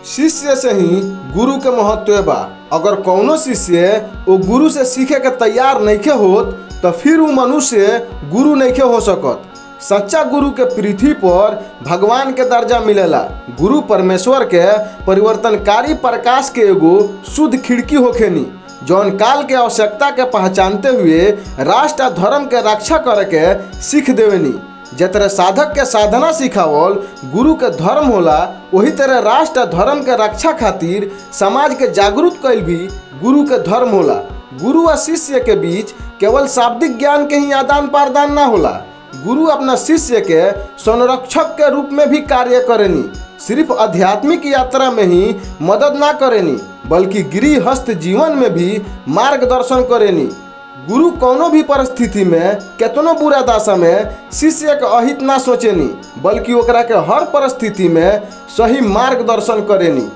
शिष्य से ही गुरु के महत्व बा। अगर कौनो शिष्य वो गुरु से सीखे के तैयार नइखे होत तो फिर वो मनुष्य गुरु नइखे हो सकत। सच्चा गुरु के पृथ्वी पर भगवान के दर्जा मिलेला। गुरु परमेश्वर के परिवर्तनकारी प्रकाश के एगो शुद्ध खिड़की होखेनी, जौन काल के आवश्यकता के पहचानते हुए राष्ट्र धर्म के रक्षा करे के सीख देवेनी। जितरे साधक के साधना सिखावल गुरु के धर्म होला, वही तरह राष्ट्र धर्म के रक्षा खातिर समाज के जागरूक कईल भी गुरु के धर्म होला। गुरु और शिष्य के बीच केवल शाब्दिक ज्ञान के ही आदान प्रदान ना होला, गुरु अपना शिष्य के संरक्षक के रूप में भी कार्य करेनी। सिर्फ आध्यात्मिक यात्रा में ही मदद ना करेनी, बल्कि गृहस्थ जीवन में भी मार्गदर्शन करेनी। गुरु कोनो भी परिस्थिति में केतनो बुरा दशा में शिष्य के अहित ना सोचेनी, बल्कि ओकरा के हर परिस्थिति में सही मार्गदर्शन करेनी।